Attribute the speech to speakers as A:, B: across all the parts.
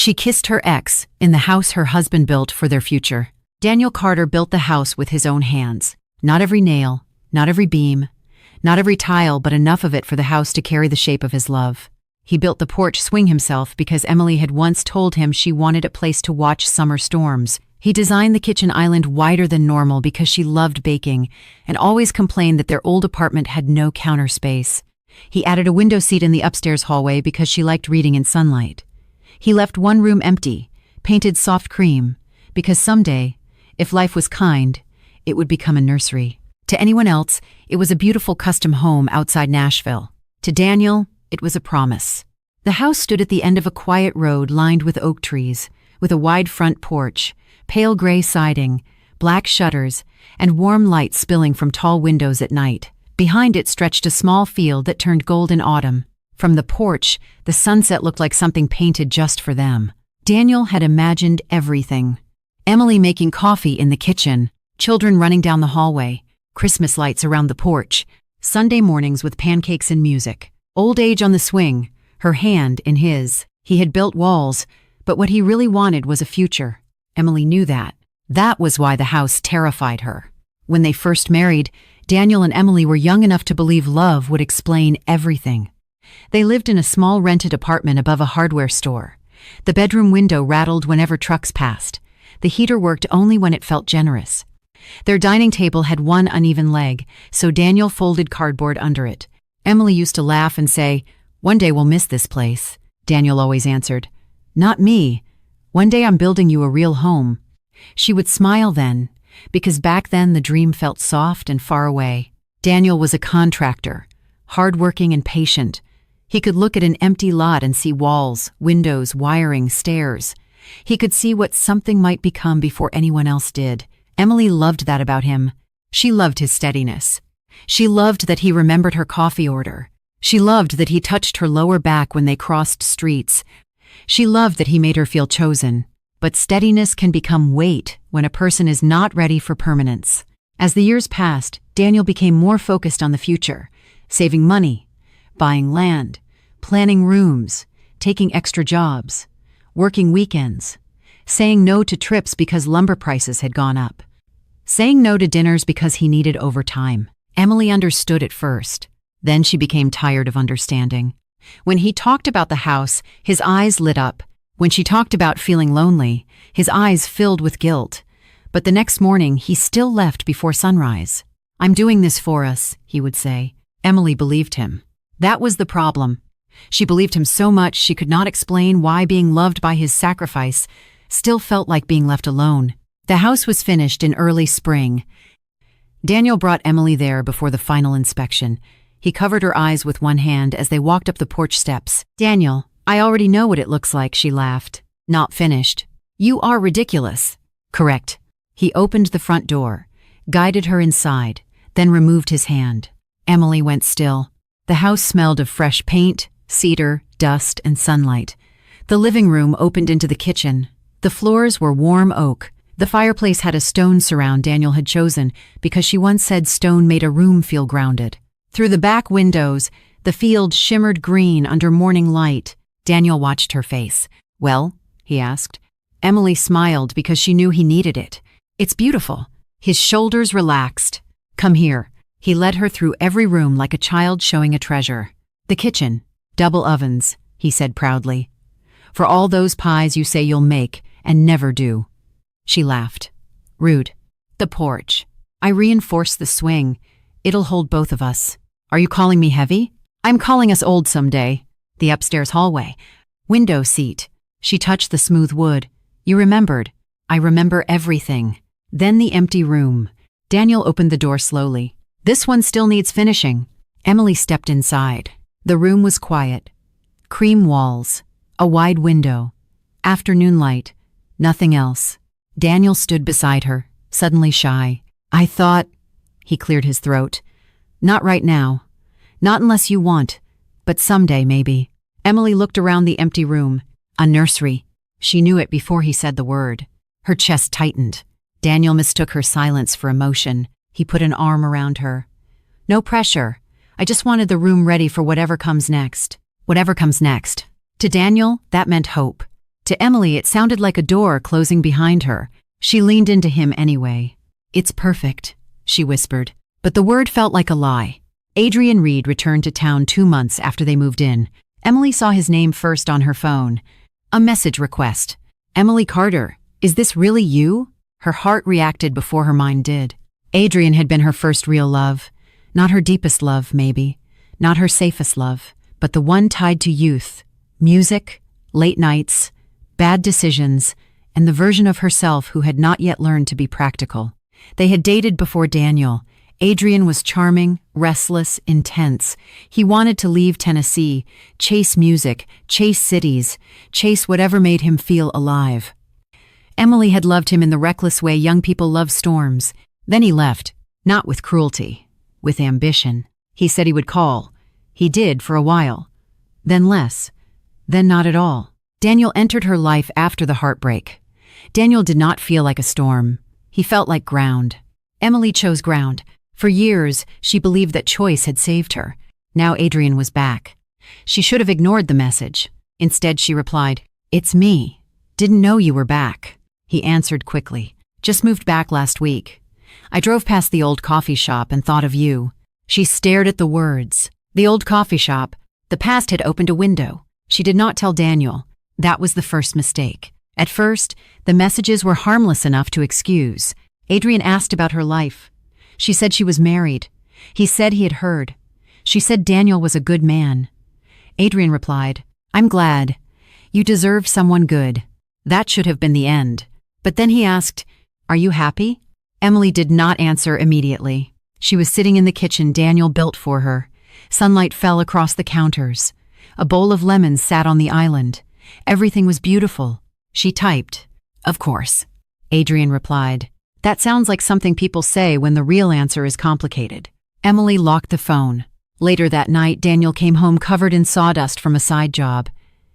A: She kissed her ex in the house her husband built for their future. Daniel Carter built the house with his own hands. Not every nail, not every beam, not every tile, but enough of it for the house to carry the shape of his love. He built the porch swing himself because Emily had once told him she wanted a place to watch summer storms. He designed the kitchen island wider than normal because she loved baking and always complained that their old apartment had no counter space. He added a window seat in the upstairs hallway because she liked reading in sunlight. He left one room empty, painted soft cream, because someday, if life was kind, it would become a nursery. To anyone else, it was a beautiful custom home outside Nashville. To Daniel, it was a promise. The house stood at the end of a quiet road lined with oak trees, with a wide front porch, pale gray siding, black shutters, and warm light spilling from tall windows at night. Behind it stretched a small field that turned gold in autumn. From the porch, the sunset looked like something painted just for them. Daniel had imagined everything. Emily making coffee in the kitchen, children running down the hallway, Christmas lights around the porch, Sunday mornings with pancakes and music, old age on the swing, her hand in his. He had built walls, but what he really wanted was a future. Emily knew that. That was why the house terrified her. When they first married, Daniel and Emily were young enough to believe love would explain everything. They lived in a small rented apartment above a hardware store. The bedroom window rattled whenever trucks passed. The heater worked only when it felt generous. Their dining table had one uneven leg, so Daniel folded cardboard under it. Emily used to laugh and say, "One day we'll miss this place." Daniel always answered, "Not me. One day I'm building you a real home." She would smile then, because back then the dream felt soft and far away. Daniel was a contractor, hardworking and patient. He could look at an empty lot and see walls, windows, wiring, stairs. He could see what something might become before anyone else did. Emily loved that about him. She loved his steadiness. She loved that he remembered her coffee order. She loved that he touched her lower back when they crossed streets. She loved that he made her feel chosen. But steadiness can become weight when a person is not ready for permanence. As the years passed, Daniel became more focused on the future, saving money, buying land, planning rooms, taking extra jobs, working weekends, saying no to trips because lumber prices had gone up, saying no to dinners because he needed overtime. Emily understood at first. Then she became tired of understanding. When he talked about the house, his eyes lit up. When she talked about feeling lonely, his eyes filled with guilt. But the next morning, he still left before sunrise. "I'm doing this for us," he would say. Emily believed him. That was the problem. She believed him so much she could not explain why being loved by his sacrifice still felt like being left alone. The house was finished in early spring. Daniel brought Emily there before the final inspection. He covered her eyes with one hand as they walked up the porch steps. "Daniel, I already know what it looks like," she laughed. "Not finished." "You are ridiculous." "Correct." He opened the front door, guided her inside, then removed his hand. Emily went still. The house smelled of fresh paint, cedar, dust, and sunlight. The living room opened into the kitchen. The floors were warm oak. The fireplace had a stone surround Daniel had chosen because she once said stone made a room feel grounded. Through the back windows, the field shimmered green under morning light. Daniel watched her face. "Well?" he asked. Emily smiled because she knew he needed it. "It's beautiful." His shoulders relaxed. "Come here." He led her through every room like a child showing a treasure. "The kitchen. Double ovens," he said proudly. "For all those pies you say you'll make and never do." She laughed. "Rude." "The porch. I reinforced the swing. It'll hold both of us." "Are you calling me heavy?" "I'm calling us old someday." The upstairs hallway. "Window seat." She touched the smooth wood. "You remembered." "I remember everything." Then the empty room. Daniel opened the door slowly. "This one still needs finishing." Emily stepped inside. The room was quiet. Cream walls. A wide window. Afternoon light. Nothing else. Daniel stood beside her, suddenly shy. "I thought—" He cleared his throat. "Not right now. Not unless you want. But someday, maybe." Emily looked around the empty room. A nursery. She knew it before he said the word. Her chest tightened. Daniel mistook her silence for emotion. He put an arm around her. "No pressure. I just wanted the room ready for whatever comes next." Whatever comes next. To Daniel, that meant hope. To Emily, it sounded like a door closing behind her. She leaned into him anyway. "It's perfect," she whispered, but the word felt like a lie. Adrian Reed returned to town 2 months after they moved in. Emily saw his name first on her phone. A message request. "Emily Carter, is this really you?" Her heart reacted before her mind did. Adrian had been her first real love. Not her deepest love, maybe. Not her safest love, but the one tied to youth, music, late nights, bad decisions, and the version of herself who had not yet learned to be practical. They had dated before Daniel. Adrian was charming, restless, intense. He wanted to leave Tennessee, chase music, chase cities, chase whatever made him feel alive. Emily had loved him in the reckless way young people love storms. Then he left, not with cruelty, with ambition. He said he would call. He did for a while. Then less. Then not at all. Daniel entered her life after the heartbreak. Daniel did not feel like a storm. He felt like ground. Emily chose ground. For years, she believed that choice had saved her. Now Adrian was back. She should have ignored the message. Instead, she replied, "It's me. Didn't know you were back." He answered quickly, "Just moved back last week. I drove past the old coffee shop and thought of you." She stared at the words. The old coffee shop. The past had opened a window. She did not tell Daniel. That was the first mistake. At first, the messages were harmless enough to excuse. Adrian asked about her life. She said she was married. He said he had heard. She said Daniel was a good man. Adrian replied, "I'm glad. You deserve someone good." That should have been the end. But then he asked, "Are you happy?" Emily did not answer immediately. She was sitting in the kitchen Daniel built for her. Sunlight fell across the counters. A bowl of lemons sat on the island. Everything was beautiful. She typed, "Of course." Adrian replied, "That sounds like something people say when the real answer is complicated." Emily locked the phone. Later that night, Daniel came home covered in sawdust from a side job.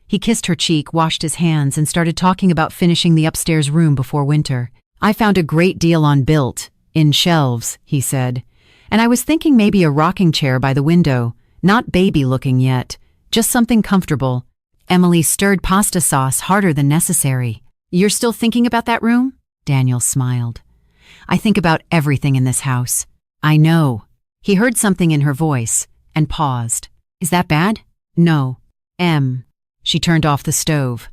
A: He kissed her cheek, washed his hands, and started talking about finishing the upstairs room before winter. "I found a great deal on Built, in shelves," he said. "And I was thinking maybe a rocking chair by the window, not baby-looking yet, just something comfortable." Emily stirred pasta sauce harder than necessary. "You're still thinking about that room?" Daniel smiled. "I think about everything in this house." "I know." He heard something in her voice and paused. "Is that bad?" "No. She turned off the stove.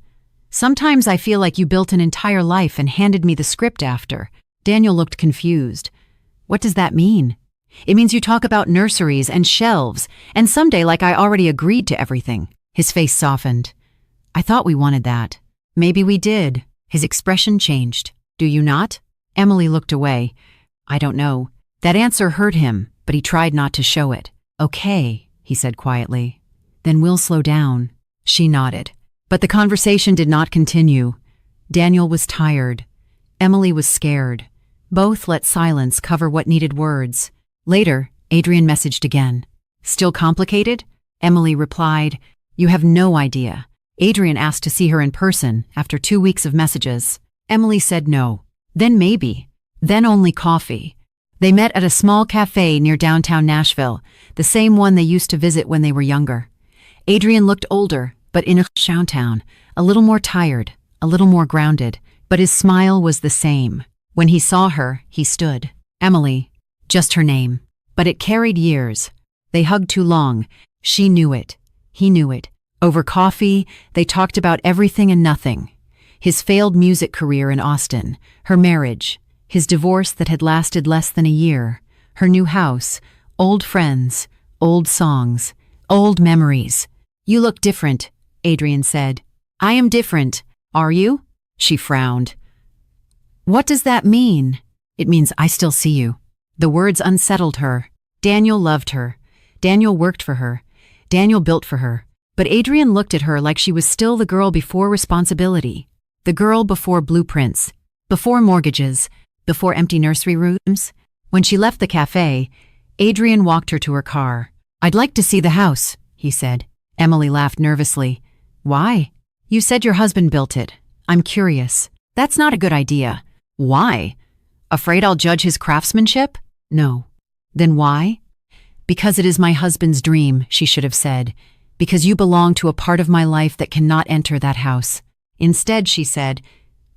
A: "Sometimes I feel like you built an entire life and handed me the script after." Daniel looked confused. "What does that mean?" "It means you talk about nurseries and shelves, and someday like I already agreed to everything." His face softened. "I thought we wanted that." "Maybe we did." His expression changed. "Do you not?" Emily looked away. "I don't know." That answer hurt him, but he tried not to show it. "Okay," he said quietly. "Then we'll slow down." She nodded. But the conversation did not continue. Daniel was tired. Emily was scared. Both let silence cover what needed words. Later, Adrian messaged again. "Still complicated?" Emily replied, "You have no idea." Adrian asked to see her in person after 2 weeks of messages. Emily said no. Then maybe. Then only coffee. They met at a small cafe near downtown Nashville, the same one they used to visit when they were younger. Adrian looked older, but in a town, a little more tired, a little more grounded, but his smile was the same. When he saw her, he stood. Emily. Just her name. But it carried years. They hugged too long. She knew it. He knew it. Over coffee, they talked about everything and nothing. His failed music career in Austin, her marriage, his divorce that had lasted less than a year, her new house, old friends, old songs, old memories. "You look different," Adrian said. "I am different. Are you?" She frowned. "What does that mean?" "It means I still see you." The words unsettled her. Daniel loved her. Daniel worked for her. Daniel built for her. But Adrian looked at her like she was still the girl before responsibility. The girl before blueprints, before mortgages, before empty nursery rooms. When she left the cafe, Adrian walked her to her car. "I'd like to see the house," he said. Emily laughed nervously. "Why?" "You said your husband built it. I'm curious." "That's not a good idea." "Why? Afraid I'll judge his craftsmanship?" "No." "Then why?" "Because it is my husband's dream," she should have said. "Because you belong to a part of my life that cannot enter that house." Instead, she said,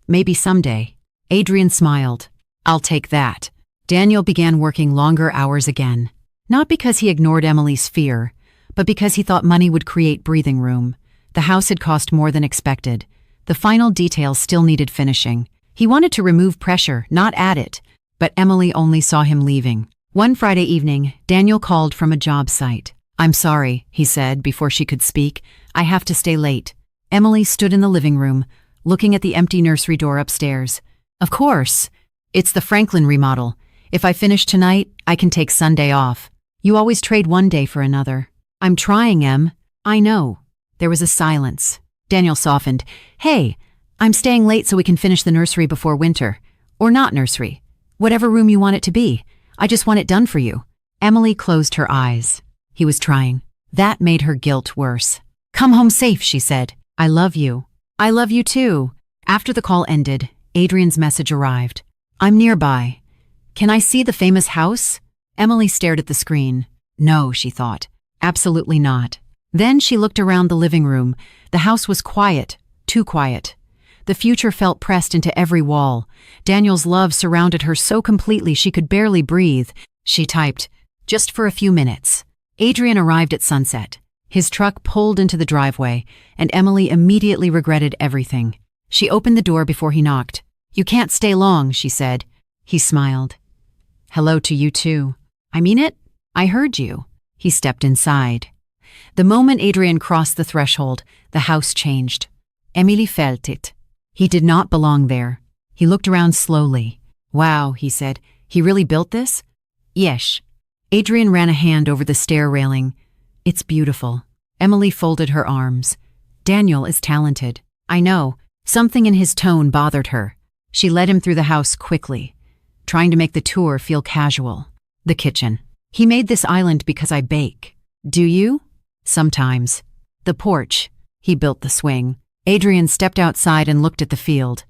A: "Maybe someday." Adrian smiled. "I'll take that." Daniel began working longer hours again. Not because he ignored Emily's fear, but because he thought money would create breathing room. The house had cost more than expected. The final details still needed finishing. He wanted to remove pressure, not add it, but Emily only saw him leaving. One Friday evening, Daniel called from a job site. "I'm sorry," he said before she could speak. "I have to stay late." Emily stood in the living room, looking at the empty nursery door upstairs. "Of course. It's the Franklin remodel. If I finish tonight, I can take Sunday off. You always trade one day for another." "I'm trying, Em." "I know." There was a silence. Daniel softened. "Hey, I'm staying late so we can finish the nursery before winter. Or not nursery. Whatever room you want it to be. I just want it done for you." Emily closed her eyes. He was trying. That made her guilt worse. "Come home safe," she said. "I love you." "I love you too." After the call ended, Adrian's message arrived. "I'm nearby. Can I see the famous house?" Emily stared at the screen. No, she thought. Absolutely not. Then she looked around the living room. The house was quiet, too quiet. The future felt pressed into every wall. Daniel's love surrounded her so completely she could barely breathe. She typed, "Just for a few minutes." Adrian arrived at sunset. His truck pulled into the driveway, and Emily immediately regretted everything. She opened the door before he knocked. "You can't stay long," she said. He smiled. "Hello to you too." "I mean it? I heard you." He stepped inside. The moment Adrian crossed the threshold, the house changed. Emily felt it. He did not belong there. He looked around slowly. "Wow," he said. "He really built this?" "Yes." Adrian ran a hand over the stair railing. "It's beautiful." Emily folded her arms. "Daniel is talented." "I know." Something in his tone bothered her. She led him through the house quickly, trying to make the tour feel casual. The kitchen. "He made this island because I bake." "Do you?" "Sometimes." The porch. "He built the swing." Adrian stepped outside and looked at the field.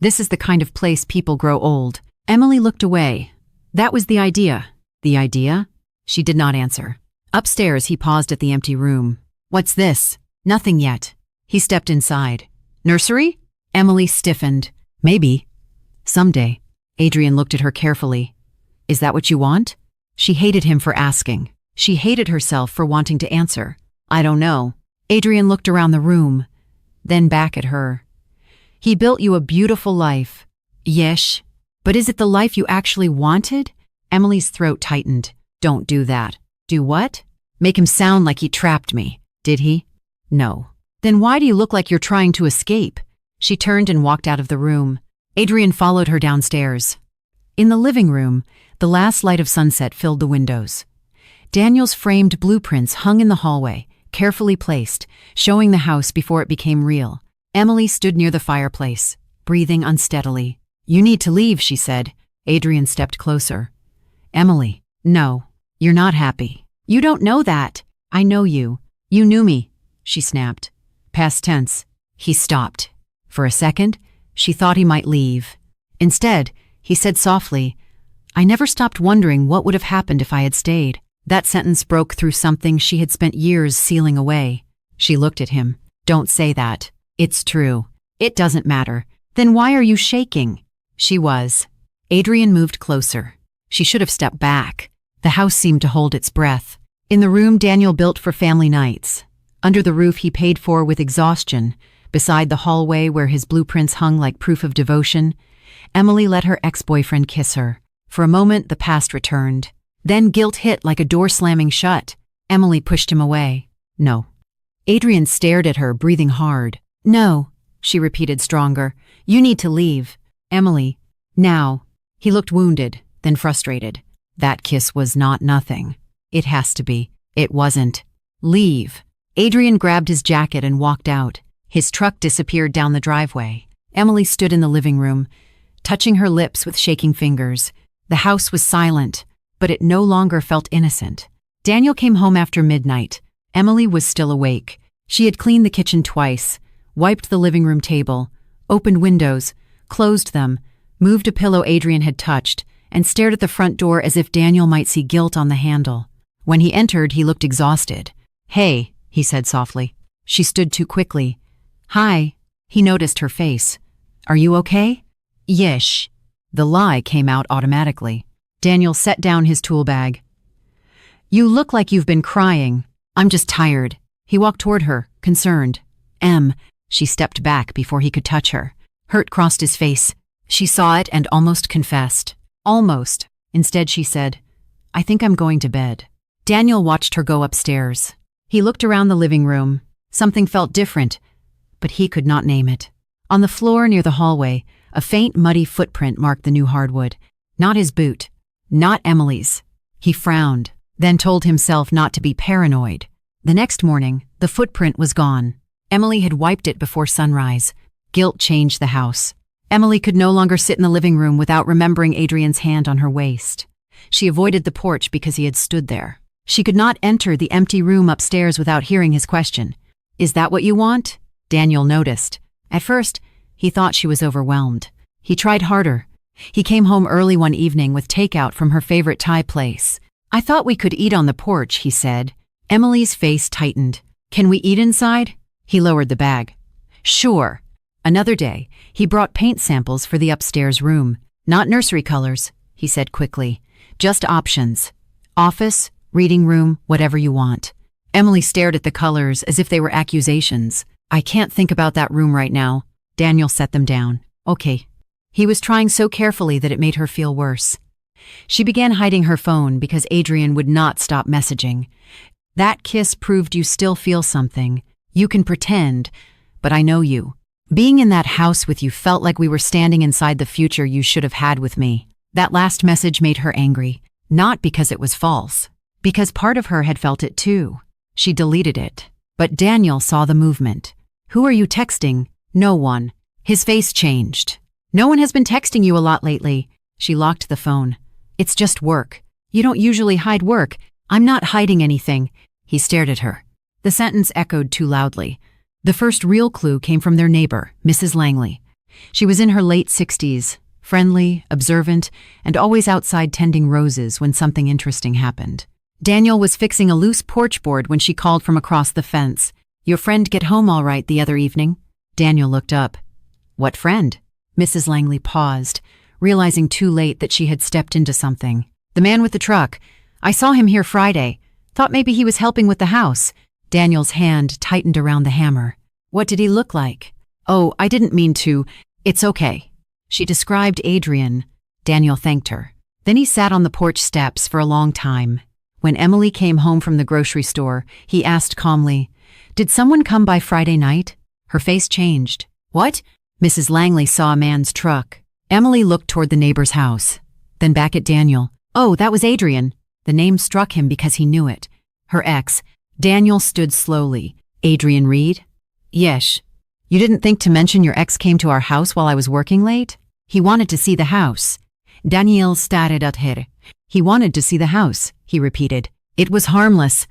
A: "This is the kind of place people grow old." Emily looked away. "That was the idea." "The idea?" She did not answer. Upstairs, he paused at the empty room. "What's this?" "Nothing yet." He stepped inside. "Nursery?" Emily stiffened. "Maybe. Someday." Adrian looked at her carefully. "Is that what you want?" She hated him for asking. She hated herself for wanting to answer. "I don't know." Adrian looked around the room, then back at her. "He built you a beautiful life." "Yes, but is it the life you actually wanted?" Emily's throat tightened. "Don't do that." "Do what?" "Make him sound like he trapped me." "Did he?" "No." "Then why do you look like you're trying to escape?" She turned and walked out of the room. Adrian followed her downstairs. In the living room, the last light of sunset filled the windows. Daniel's framed blueprints hung in the hallway, carefully placed, showing the house before it became real. Emily stood near the fireplace, breathing unsteadily. "You need to leave," she said. Adrian stepped closer. "Emily, no. You're not happy." "You don't know that." "I know you. You knew me," she snapped. Past tense. He stopped. For a second, she thought he might leave. Instead, he said softly, "I never stopped wondering what would have happened if I had stayed." That sentence broke through something she had spent years sealing away. She looked at him. "Don't say that. It's true." "It doesn't matter." "Then why are you shaking?" She was. Adrian moved closer. She should have stepped back. The house seemed to hold its breath. In the room Daniel built for family nights. Under the roof he paid for with exhaustion. Beside the hallway where his blueprints hung like proof of devotion, Emily let her ex-boyfriend kiss her. For a moment, the past returned. Then guilt hit like a door slamming shut. Emily pushed him away. "No." Adrian stared at her, breathing hard. "No," she repeated stronger. "You need to leave." "Emily, now." He looked wounded, then frustrated. That kiss was not nothing. "It has to be." It wasn't. "Leave." Adrian grabbed his jacket and walked out. His truck disappeared down the driveway. Emily stood in the living room, touching her lips with shaking fingers. The house was silent, but it no longer felt innocent. Daniel came home after midnight. Emily was still awake. She had cleaned the kitchen twice, wiped the living room table, opened windows, closed them, moved a pillow Adrian had touched, and stared at the front door as if Daniel might see guilt on the handle. When he entered, he looked exhausted. "Hey," he said softly. She stood too quickly. "Hi." He noticed her face. Are you okay? Yesh. The lie came out automatically. Daniel set down his tool bag. You look like you've been crying. I'm just tired. He walked toward her, concerned. She stepped back before he could touch her. Hurt crossed his face. She saw it and almost confessed. Almost. Instead, she said, I think I'm going to bed. Daniel watched her go upstairs. He looked around the living room. Something felt different, but he could not name it. On the floor near the hallway, a faint, muddy footprint marked the new hardwood. Not his boot. Not Emily's. He frowned, then told himself not to be paranoid. The next morning, the footprint was gone. Emily had wiped it before sunrise. Guilt changed the house. Emily could no longer sit in the living room without remembering Adrian's hand on her waist. She avoided the porch because he had stood there. She could not enter the empty room upstairs without hearing his question. Is that what you want? Daniel noticed. At first, he thought she was overwhelmed. He tried harder. He came home early one evening with takeout from her favorite Thai place. I thought we could eat on the porch, he said. Emily's face tightened. Can we eat inside? He lowered the bag. Sure. Another day, he brought paint samples for the upstairs room. Not nursery colors, he said quickly. Just options. Office, reading room, whatever you want. Emily stared at the colors as if they were accusations. I can't think about that room right now. Daniel set them down. Okay. He was trying so carefully that it made her feel worse. She began hiding her phone because Adrian would not stop messaging. That kiss proved you still feel something. You can pretend, but I know you. Being in that house with you felt like we were standing inside the future you should have had with me. That last message made her angry, not because it was false, because part of her had felt it too. She deleted it. But Daniel saw the movement. Who are you texting? No one. His face changed. No one has been texting you a lot lately. She locked the phone. It's just work. You don't usually hide work. I'm not hiding anything. He stared at her. The sentence echoed too loudly. The first real clue came from their neighbor, Mrs. Langley. She was in her late 60s, friendly, observant, and always outside tending roses when something interesting happened. Daniel was fixing a loose porch board when she called from across the fence. Your friend get home all right the other evening? Daniel looked up. What friend? Mrs. Langley paused, realizing too late that she had stepped into something. The man with the truck. I saw him here Friday. Thought maybe he was helping with the house. Daniel's hand tightened around the hammer. What did he look like? Oh, I didn't mean to. It's okay. She described Adrian. Daniel thanked her. Then he sat on the porch steps for a long time. When Emily came home from the grocery store, he asked calmly, Did someone come by Friday night? Her face changed. What? Mrs. Langley saw a man's truck. Emily looked toward the neighbor's house, then back at Daniel. Oh, that was Adrian. The name struck him because he knew it. Her ex. Daniel stood slowly. Adrian Reed? Yes. You didn't think to mention your ex came to our house while I was working late? He wanted to see the house. Daniel stared at her. He wanted to see the house, he repeated. It was harmless.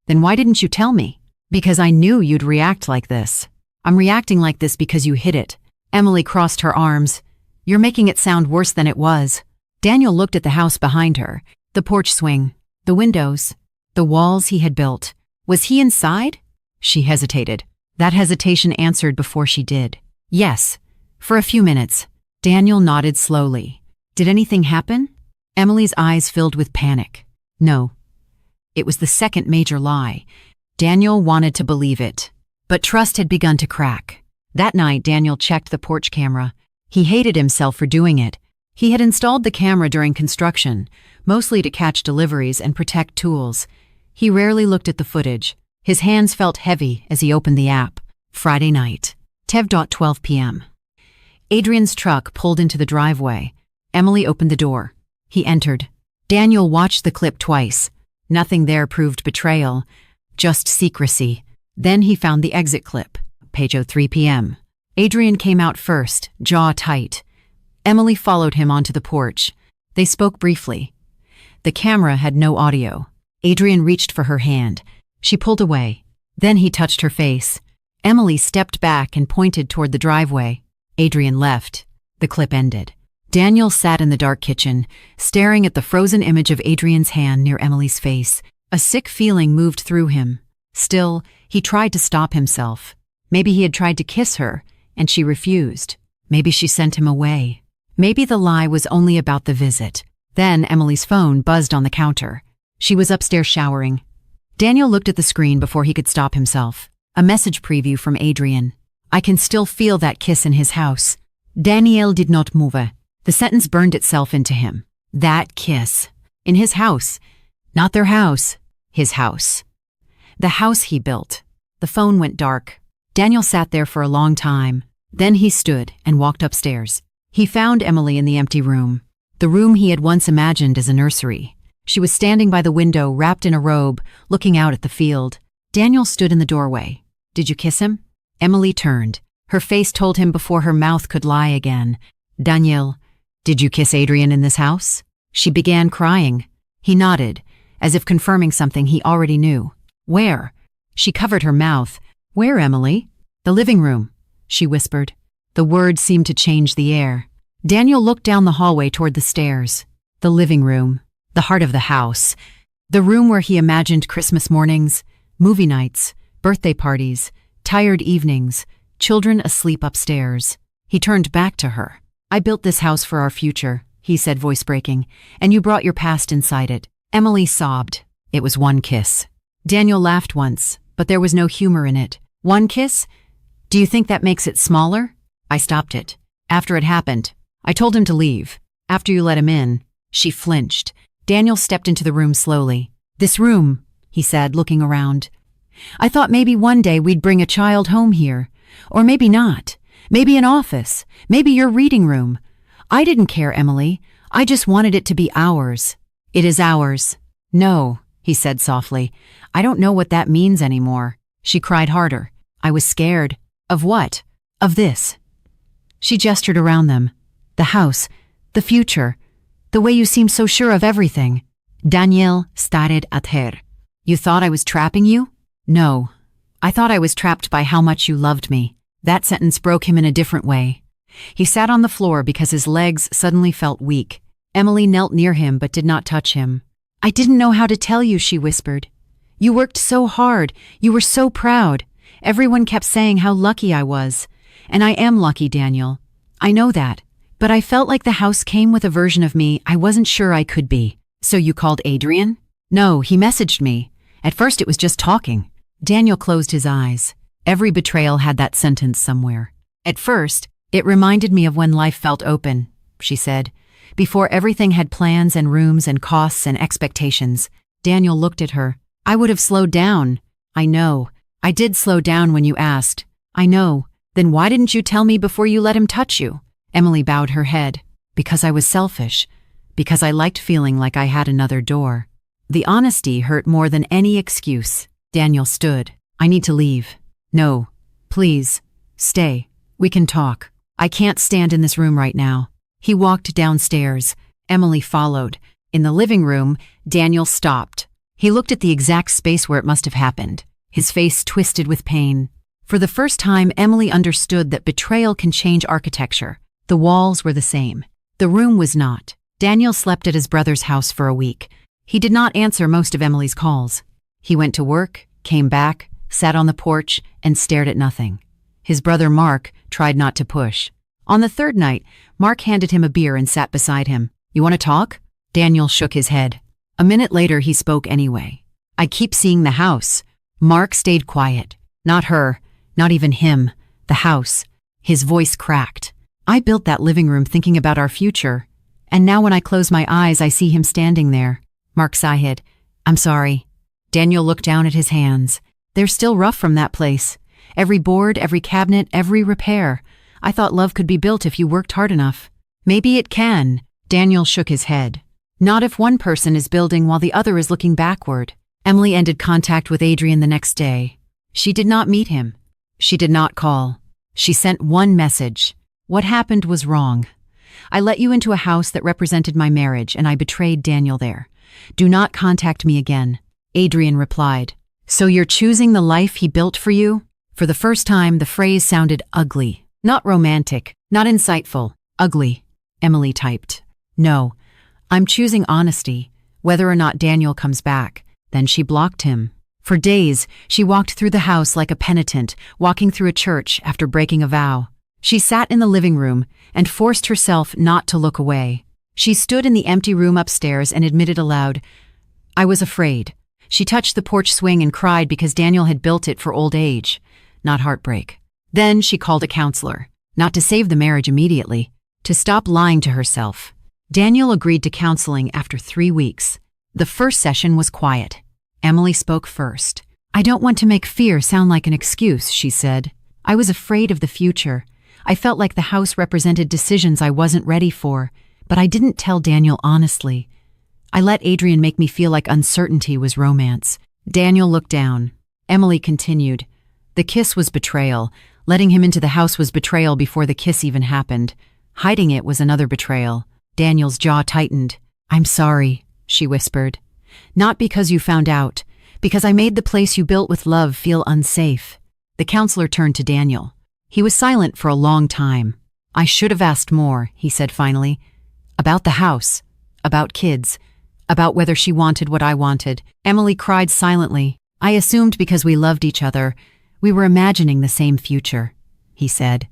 A: Then why didn't you tell me? Because I knew you'd react like this. I'm reacting like this because you hid it. Emily crossed her arms. You're making it sound worse than it was. Daniel looked at the house behind her, the porch swing, the windows, the walls he had built. Was he inside? She hesitated. That hesitation answered before she did. Yes, for a few minutes. Daniel nodded slowly. Did anything happen? Emily's eyes filled with panic. No. It was the second major lie. Daniel wanted to believe it. But trust had begun to crack. That night, Daniel checked the porch camera. He hated himself for doing it. He had installed the camera during construction, mostly to catch deliveries and protect tools. He rarely looked at the footage. His hands felt heavy as he opened the app. Friday night. 12 p.m. Adrian's truck pulled into the driveway. Emily opened the door. He entered. Daniel watched the clip twice. Nothing there proved betrayal, just secrecy. Then he found the exit clip. Page 3 p.m. Adrian came out first, jaw tight. Emily followed him onto the porch. They spoke briefly. The camera had no audio. Adrian reached for her hand. She pulled away. Then he touched her face. Emily stepped back and pointed toward the driveway. Adrian left. The clip ended. Daniel sat in the dark kitchen, staring at the frozen image of Adrian's hand near Emily's face. A sick feeling moved through him. Still, he tried to stop himself. Maybe he had tried to kiss her. and she refused. Maybe she sent him away. Maybe the lie was only about the visit. Then Emily's phone buzzed on the counter. She was upstairs showering. Daniel looked at the screen before he could stop himself. A message preview from Adrian. I can still feel that kiss in his house. Daniel did not move. The sentence burned itself into him. That kiss. In his house. Not their house. His house. The house he built. The phone went dark. Daniel sat there for a long time. Then he stood and walked upstairs. He found Emily in the empty room. The room he had once imagined as a nursery. She was standing by the window, wrapped in a robe, looking out at the field. Daniel stood in the doorway. Did you kiss him? Emily turned. Her face told him before her mouth could lie again. Daniel, did you kiss Adrian in this house? She began crying. He nodded, as if confirming something he already knew. Where? She covered her mouth. Where, Emily? The living room, she whispered. The words seemed to change the air. Daniel looked down the hallway toward the stairs. The living room, the heart of the house. The room where he imagined Christmas mornings, movie nights, birthday parties, tired evenings, children asleep upstairs. He turned back to her. I built this house for our future, he said, voice breaking, and you brought your past inside it. Emily sobbed. It was one kiss. Daniel laughed once, but there was no humor in it. One kiss? Do you think that makes it smaller? I stopped it. After it happened, I told him to leave. After you let him in, she flinched. Daniel stepped into the room slowly. This room, he said, looking around. I thought maybe one day we'd bring a child home here. Or maybe not. Maybe an office. Maybe your reading room. I didn't care, Emily. I just wanted it to be ours. It is ours. No, he said softly. I don't know what that means anymore. She cried harder. I was scared. Of what? Of this. She gestured around them. The house. The future. The way you seem so sure of everything. Daniel stared at her. You thought I was trapping you? No. I thought I was trapped by how much you loved me. That sentence broke him in a different way. He sat on the floor because his legs suddenly felt weak. Emily knelt near him but did not touch him. I didn't know how to tell you, she whispered. You worked so hard. You were so proud. Everyone kept saying how lucky I was. And I am lucky, Daniel. I know that. But I felt like the house came with a version of me I wasn't sure I could be. So you called Adrian? No, he messaged me. At first it was just talking. Daniel closed his eyes. Every betrayal had that sentence somewhere. At first, it reminded me of when life felt open, she said. Before everything had plans and rooms and costs and expectations. Daniel looked at her. I would have slowed down. I know. I did slow down when you asked. I know. Then why didn't you tell me before you let him touch you? Emily bowed her head. Because I was selfish. Because I liked feeling like I had another door. The honesty hurt more than any excuse. Daniel stood. I need to leave. No. Please. Stay. We can talk. I can't stand in this room right now. He walked downstairs. Emily followed. In the living room, Daniel stopped. He looked at the exact space where it must have happened. His face twisted with pain. For the first time, Emily understood that betrayal can change architecture. The walls were the same. The room was not. Daniel slept at his brother's house for a week. He did not answer most of Emily's calls. He went to work, came back, sat on the porch, and stared at nothing. His brother Mark tried not to push. On the third night, Mark handed him a beer and sat beside him. You want to talk? Daniel shook his head. A minute later, he spoke anyway. I keep seeing the house. Mark stayed quiet. Not her, not even him. The house. His voice cracked. I built that living room thinking about our future. And now when I close my eyes, I see him standing there. Mark sighed. I'm sorry. Daniel looked down at his hands. They're still rough from that place. Every board, every cabinet, every repair. I thought love could be built if you worked hard enough. Maybe it can. Daniel shook his head. Not if one person is building while the other is looking backward. Emily ended contact with Adrian the next day. She did not meet him. She did not call. She sent one message. What happened was wrong. I let you into a house that represented my marriage, and I betrayed Daniel there. Do not contact me again. Adrian replied. So you're choosing the life he built for you? For the first time, the phrase sounded ugly. Not romantic, not insightful. Ugly. Emily typed. No. I'm choosing honesty, whether or not Daniel comes back. Then she blocked him. For days, she walked through the house like a penitent, walking through a church after breaking a vow. She sat in the living room and forced herself not to look away. She stood in the empty room upstairs and admitted aloud, "I was afraid." She touched the porch swing and cried because Daniel had built it for old age, not heartbreak. Then she called a counselor, not to save the marriage immediately, to stop lying to herself. Daniel agreed to counseling after 3 weeks. The first session was quiet. Emily spoke first. "I don't want to make fear sound like an excuse," she said. "I was afraid of the future. I felt like the house represented decisions I wasn't ready for, but I didn't tell Daniel honestly. I let Adrian make me feel like uncertainty was romance." Daniel looked down. Emily continued. "The kiss was betrayal. Letting him into the house was betrayal before the kiss even happened. Hiding it was another betrayal." Daniel's jaw tightened. "I'm sorry," she whispered. "Not because you found out, because I made the place you built with love feel unsafe." The counselor turned to Daniel. He was silent for a long time. "I should have asked more," he said finally. "About the house, about kids, about whether she wanted what I wanted." Emily cried silently. "I assumed because we loved each other, we were imagining the same future," he said.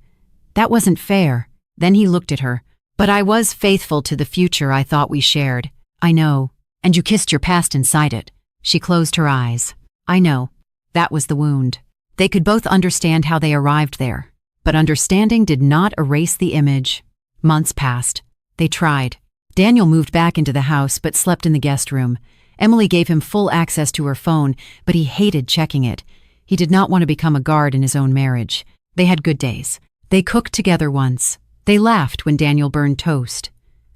A: "That wasn't fair." Then he looked at her. "But I was faithful to the future I thought we shared." "I know. And you kissed your past inside it." She closed her eyes. "I know. That was the wound." They could both understand how they arrived there, but understanding did not erase the image. Months passed. They tried. Daniel moved back into the house but slept in the guest room. Emily gave him full access to her phone, but he hated checking it. He did not want to become a guard in his own marriage. They had good days. They cooked together once. They laughed when Daniel burned toast.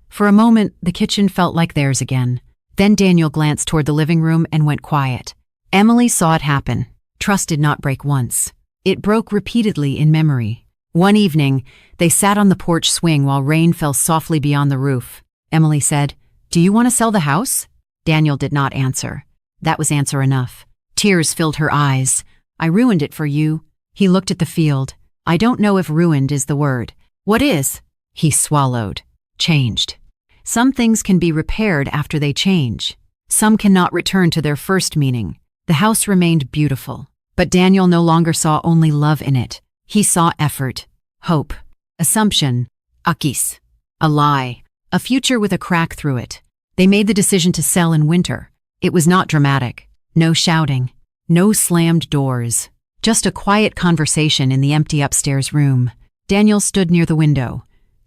A: For a moment, the kitchen felt like theirs again. Then Daniel glanced toward the living room and went quiet. Emily saw it happen. Trust did not break once. It broke repeatedly in memory. One evening, they sat on the porch swing while rain fell softly beyond the roof. Emily said, "Do you want to sell the house?" Daniel did not answer. That was answer enough. Tears filled her eyes. "I ruined it for you." He looked at the field. "I don't know if ruined is the word." "What is?" He swallowed. "Changed. Some things can be repaired after they change. Some cannot return to their first meaning." The house remained beautiful, but Daniel no longer saw only love in it. He saw effort, hope, assumption, akis, a lie, a future with a crack through it. They made the decision to sell in winter. It was not dramatic. No shouting. No slammed doors. Just a quiet conversation in the empty upstairs room. Daniel stood near the window.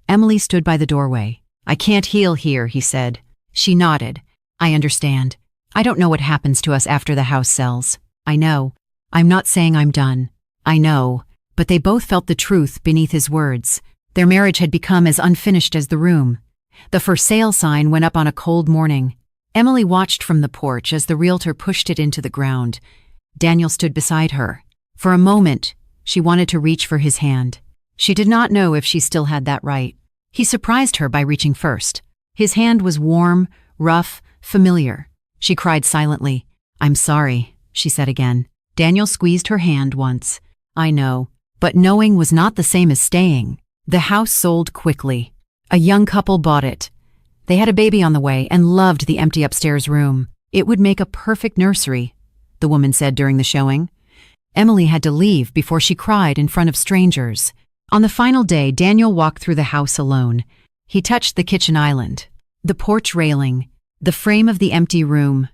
A: Emily stood by the doorway. "I can't heal here," he said. She nodded. "I understand. I don't know what happens to us after the house sells. I know. I'm not saying I'm done. I know." But they both felt the truth beneath his words. Their marriage had become as unfinished as the room. The for sale sign went up on a cold morning. Emily watched from the porch as the realtor pushed it into the ground. Daniel stood beside her. For a moment, she wanted to reach for his hand. She did not know if she still had that right. He surprised her by reaching first. His hand was warm, rough, familiar. She cried silently. "I'm sorry," she said again. Daniel squeezed her hand once. "I know." But knowing was not the same as staying. The house sold quickly. A young couple bought it. They had a baby on the way and loved the empty upstairs room. "It would make a perfect nursery," the woman said during the showing. Emily had to leave before she cried in front of strangers. On the final day, Daniel walked through the house alone. He touched the kitchen island, the porch railing, the frame of the empty room.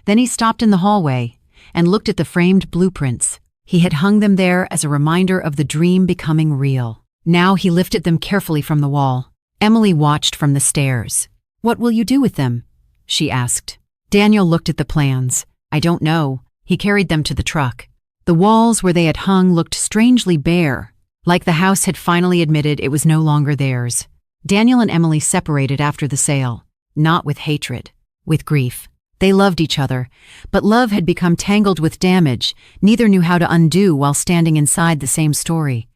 A: Then he stopped in the hallway and looked at the framed blueprints. He had hung them there as a reminder of the dream becoming real. Now he lifted them carefully from the wall. Emily watched from the stairs. "What will you do with them?" she asked. Daniel looked at the plans. "I don't know." He carried them to the truck. The walls where they had hung looked strangely bare, like the house had finally admitted it was no longer theirs. Daniel and Emily separated after the sale, not with hatred, with grief. They loved each other, but love had become tangled with damage neither knew how to undo while standing inside the same story.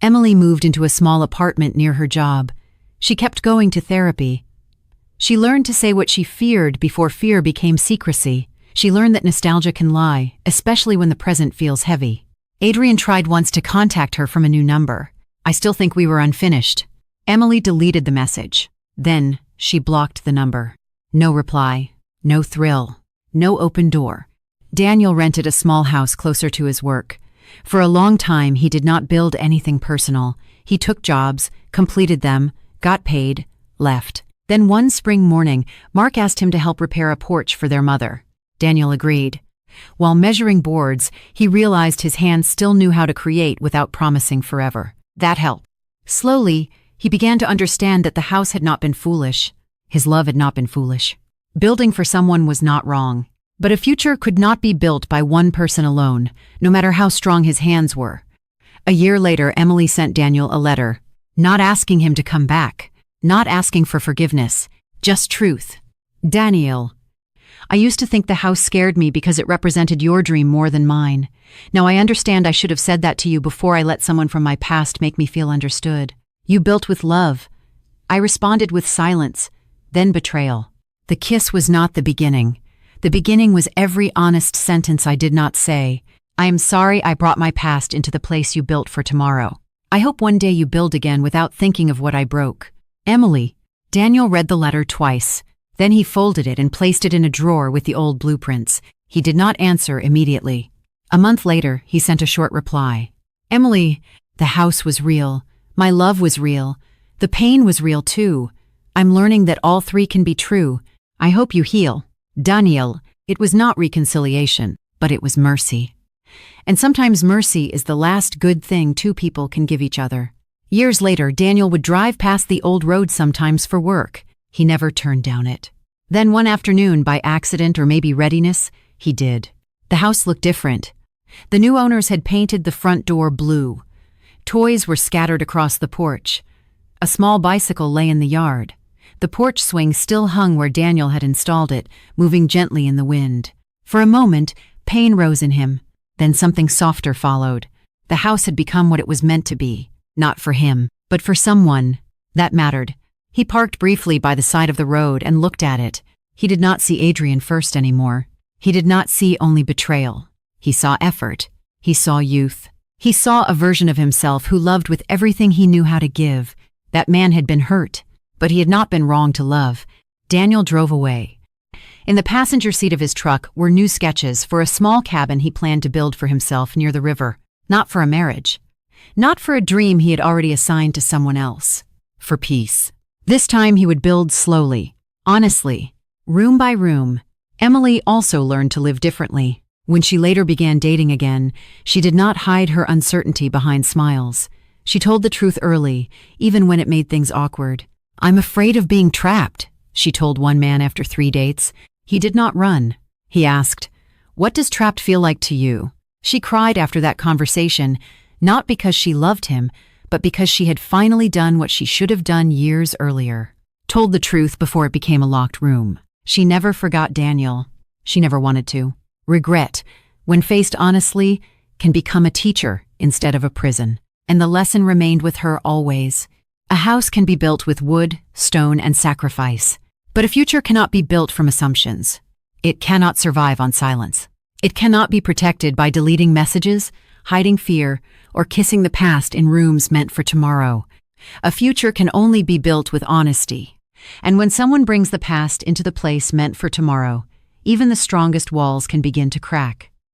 A: Emily moved into a small apartment near her job. She kept going to therapy. She learned to say what she feared before fear became secrecy. She learned that nostalgia can lie, especially when the present feels heavy. Adrian tried once to contact her from a new number. "I still think we were unfinished." Emily deleted the message. Then she blocked the number. No reply. No thrill. No open door. Daniel rented a small house closer to his work. For a long time, he did not build anything personal. He took jobs, completed them, got paid, left. Then one spring morning, Mark asked him to help repair a porch for their mother. Daniel agreed. While measuring boards, he realized his hands still knew how to create without promising forever. That helped. Slowly, he began to understand that the house had not been foolish. His love had not been foolish. Building for someone was not wrong. But a future could not be built by one person alone, no matter how strong his hands were. A year later, Emily sent Daniel a letter, not asking him to come back, not asking for forgiveness, just truth. Daniel, I used to think the house scared me because it represented your dream more than mine. Now I understand I should have said that to you before I let someone from my past make me feel understood. You built with love. I responded with silence, then betrayal. The kiss was not the beginning. The beginning was every honest sentence I did not say. I am sorry I brought my past into the place you built for tomorrow. I hope one day you build again without thinking of what I broke. Emily. Daniel read the letter twice. Then he folded it and placed it in a drawer with the old blueprints. He did not answer immediately. A month later, he sent a short reply. Emily, the house was real. My love was real. The pain was real too. I'm learning that all three can be true. I hope you heal. Daniel, it was not reconciliation, but it was mercy. And sometimes mercy is the last good thing two people can give each other. Years later, Daniel would drive past the old road sometimes for work. He never turned down it. Then one afternoon, by accident or maybe readiness, he did. The house looked different. The new owners had painted the front door blue. Toys were scattered across the porch. A small bicycle lay in the yard. The porch swing still hung where Daniel had installed it, moving gently in the wind. For a moment, pain rose in him. Then something softer followed. The house had become what it was meant to be. Not for him, but for someone. That mattered. He parked briefly by the side of the road and looked at it. He did not see Adrian first anymore. He did not see only betrayal. He saw effort. He saw youth. He saw a version of himself who loved with everything he knew how to give. That man had been hurt, but he had not been wrong to love. Daniel drove away. In the passenger seat of his truck were new sketches for a small cabin he planned to build for himself near the river. Not for a marriage. Not for a dream he had already assigned to someone else. For peace. This time he would build slowly, honestly, room by room. Emily also learned to live differently. When she later began dating again, she did not hide her uncertainty behind smiles. She told the truth early, even when it made things awkward. I'm afraid of being trapped, she told one man after 3 dates. He did not run. He asked, what does trapped feel like to you? She cried after that conversation, not because she loved him, but because she had finally done what she should have done years earlier. Told the truth before it became a locked room. She never forgot Daniel. She never wanted to. Regret, when faced honestly, can become a teacher instead of a prison. And the lesson remained with her always. A house can be built with wood, stone, and sacrifice. But a future cannot be built from assumptions. It cannot survive on silence. It cannot be protected by deleting messages, hiding fear, or kissing the past in rooms meant for tomorrow. A future can only be built with honesty. And when someone brings the past into the place meant for tomorrow, even the strongest walls can begin to crack.